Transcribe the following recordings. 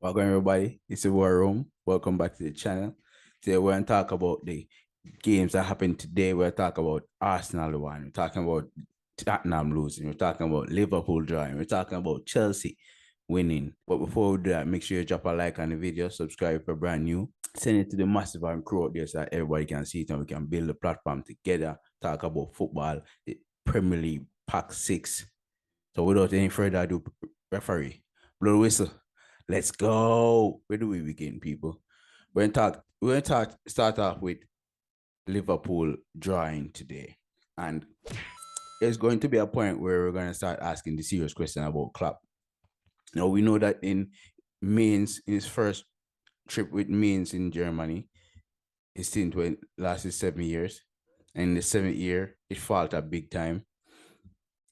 Welcome everybody. It's the War Room. Welcome back to the channel. Today we're going to talk about the games that happened today. We're talking about Arsenal one. We're talking about Tottenham losing. We're talking about Liverpool drawing. We're talking about Chelsea winning. But before we do that, make sure you drop a like on the video, subscribe if you're brand new. Send it to the massive and crew out there so that everybody can see it and we can build a platform together, talk about football, the Premier League Pack 6. So without any further ado, referee, blow the whistle. Let's go. Where do we begin, people? We're going to start off with Liverpool drawing today. And there's going to be a point where we're going to start asking the serious question about Klopp. Now, we know that in Mainz, in his first trip with Mainz in Germany, his stint lasted 7 years. And in the 7th year, it faltered big time.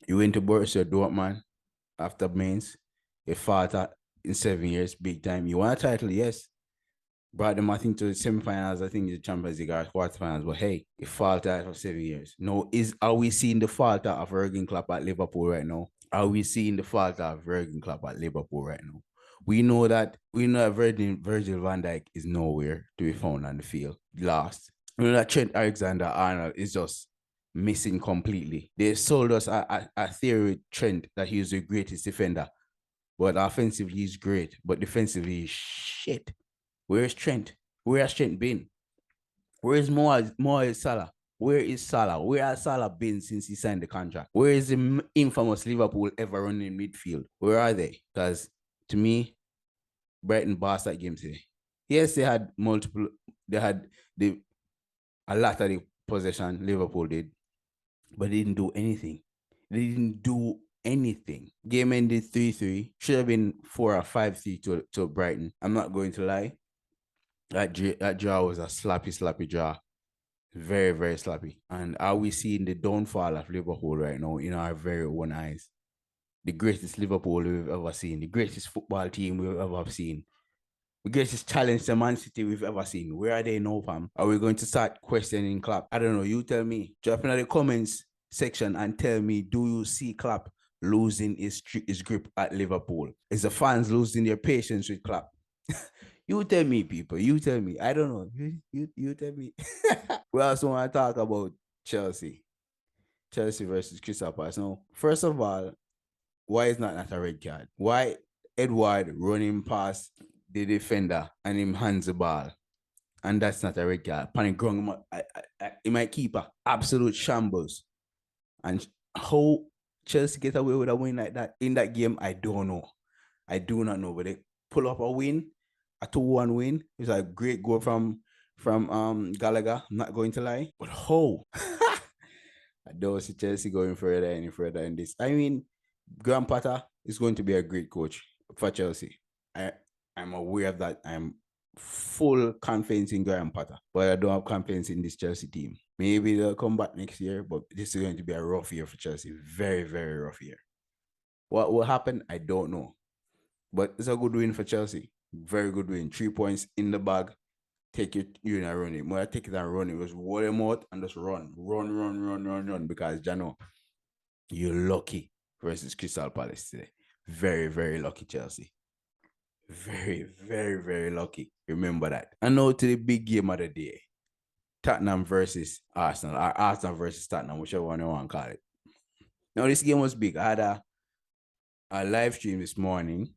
He went to Borussia Dortmund after Mainz. It faltered in 7 years, big time. You want a title, yes. Brought them, I think, to the semifinals. I think the Champions League or quarterfinals. But hey, it faltered for 7 years. No, are we seeing the falter of Jurgen Klopp at Liverpool right now? Are we seeing the falter of Jurgen Klopp at Liverpool right now? We know that Virgil van Dijk is nowhere to be found on the field. Lost. We know that Trent Alexander-Arnold is just missing completely. They sold us a theory with Trent that he was the greatest defender. But offensively, he's great. But defensively, he's shit. Where's Trent? Where has Trent been? Where is Mohamed Salah? Where is Salah? Where has Salah been since he signed the contract? Where is the infamous Liverpool ever running midfield? Where are they? Because to me, Brighton bossed that game today. Yes, they had a lot of the possession, Liverpool did, but they didn't do anything. They didn't do anything. Game ended 3-3. Should have been 4 or 5-3 to Brighton. I'm not going to lie. That draw was a slappy draw. Very, very slappy. And are we seeing the downfall of Liverpool right now in our very own eyes? The greatest Liverpool we've ever seen. The greatest football team we've ever seen. The greatest challenge to Man City we've ever seen. Where are they now, fam? Are we going to start questioning Klopp? I don't know. You tell me. Drop in the comments section and tell me, do you see Klopp losing his grip at Liverpool? Is the fans losing their patience with Klopp? You tell me, people. You tell me. I don't know. You tell me. We also want to talk about Chelsea. Chelsea versus Crystal Palace. Now, first of all, why is not a red card? Why Edward running past the defender and him hands the ball? And that's not a red card. Panic ground, he might keep a absolute shambles. And how Chelsea get away with a win like that in that game, I don't know. I do not know. But they pull up a win, a 2-1 win. It's a great goal from Gallagher. I'm not going to lie. But how? I don't see Chelsea going any further in this. I mean, Graham Potter is going to be a great coach for Chelsea. I'm aware of that. I'm full confidence in Graham Potter, but I don't have confidence in this Chelsea team. Maybe they'll come back next year, but this is going to be a rough year for Chelsea. Very, very rough year. What will happen? I don't know. But it's a good win for Chelsea. Very good win. 3 points in the bag. Take it, you and run it. When I take it and run it, just wall them out and just run. Because Jano, you're lucky versus Crystal Palace today. Very, very lucky, Chelsea. Very, very, very lucky. Remember that. And now to the big game of the day. Tottenham versus Arsenal, or Arsenal versus Tottenham, whichever one you want to call it. Now, this game was big. I had a live stream this morning,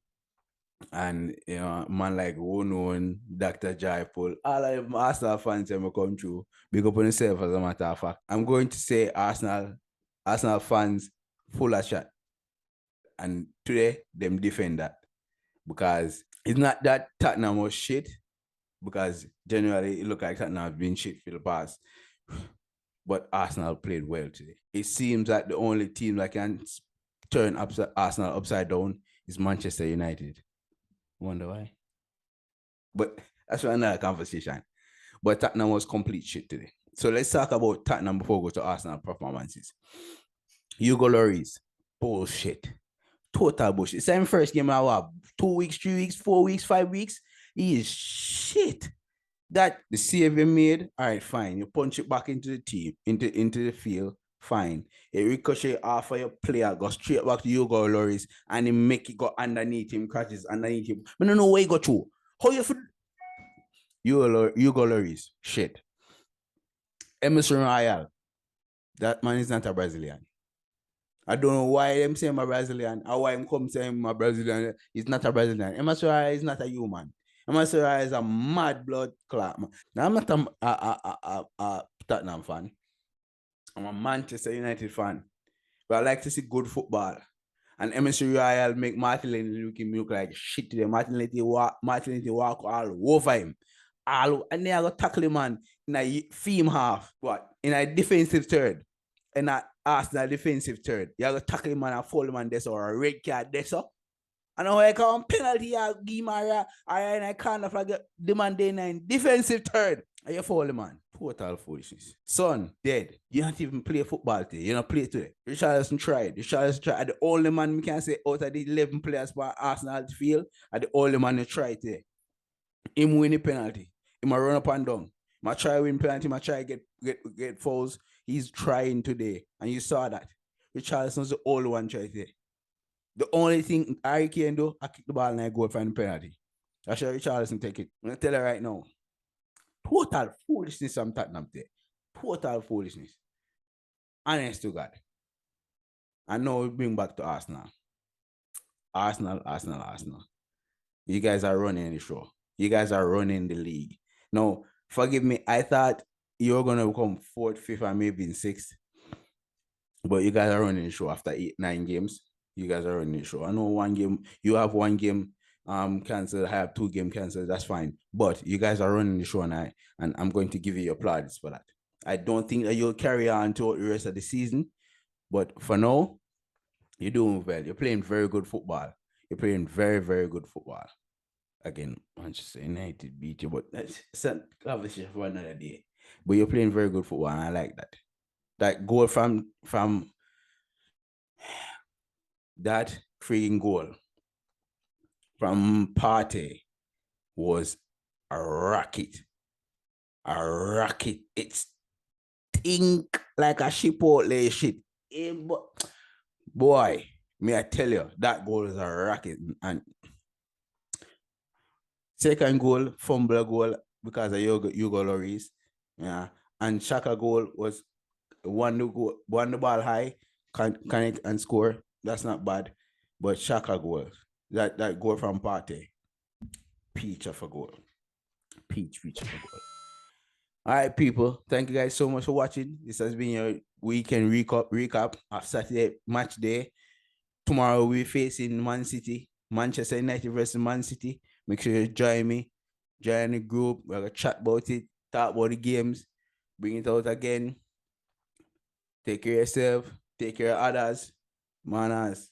and man like Wonon, Dr. Jaipul, all of them Arsenal fans have come through. Big up on yourself, as a matter of fact. I'm going to say Arsenal fans full of shot. And today, them defend that. Because it's not that Tottenham was shit, because generally it looked like Tottenham has been shit for the past. But Arsenal played well today. It seems that the only team that can turn Arsenal upside down is Manchester United. Wonder why? But that's another conversation. But Tottenham was complete shit today. So let's talk about Tottenham before we go to Arsenal performances. Hugo Lloris, bullshit. Total bullshit. Same first game, 2 weeks, 3 weeks, 4 weeks, 5 weeks. He is shit. That the save you made, all right, fine. You punch it back into the team, into the field. fine. It ricochet off of your player, go straight back to Hugo Lloris, and he make it go underneath him, crashes underneath him. I don't know where he got through. How you feel? Hugo Lloris, shit. Emerson Royal, that man is not a Brazilian. I don't know why them say I'm a Brazilian or why I'm come saying I'm a Brazilian. He's not a Brazilian. Emerson Royal is not a human. Emerson Royal is a mad blood clot. Now, I'm not a Tottenham fan. I'm a Manchester United fan. But I like to see good football. And Emerson Royal make Martinelli look like shit today. Martinelli walk all over him. And they are going to tackle him, man, in a theme half. What? In a defensive third. In a Arsenal defensive third. You are going to tackle him, man, and foul him on this or a red card this up. And now I come penalty, I give my and I can't flag demanding in defensive third. Are you foul, man? Total foolishness. Son, dead. You don't even play football today. You don't play today. Richarlison tried. The only man we can say out of the 11 players for Arsenal field, and the only man who tried today. Him win the penalty. He might run up and down. He try win penalty. He try get fouls. He's trying today. And you saw that. Richarlison's the only one trying today. The only thing I can do, I kick the ball and I go find the penalty. I show Richarlison take it. I'm going to tell you right now. Total foolishness from Tottenham there. Total foolishness. Honest to God. And now we bring back to Arsenal. Arsenal. You guys are running the show. You guys are running the league. Now, forgive me, I thought you were going to come 4th, 5th, and maybe in 6th. But you guys are running the show after 8-9 games. You guys are running the show. I know one game, you have one game cancelled, I have 2 games cancelled, that's fine. But you guys are running the show, and I'm going to give you applause for that. I don't think that you'll carry on to the rest of the season. But for now, you're doing well. You're playing very good football. You're playing very, very good football. Again, Manchester United beat you, but that's a conversation for another day. But you're playing very good football, and I like that. That goal from that freaking goal from Partey was a rocket. A rocket. It's think like a chipotle shit. Boy, may I tell you, that goal is a rocket. And second goal, fumble goal because of Hugo Lloris. Yeah. And Shaka goal was one the ball high, connect and score. That's not bad. But Shaka goal. That goal from Partey. Peach of a goal. Peach of a goal. All right, people. Thank you guys so much for watching. This has been your weekend recap of Saturday match day. Tomorrow we're facing Man City, Manchester United versus Man City. Make sure you join me. Join the group. We're going to chat about it, talk about the games, bring it out again. Take care of yourself. Take care of others. Manaz.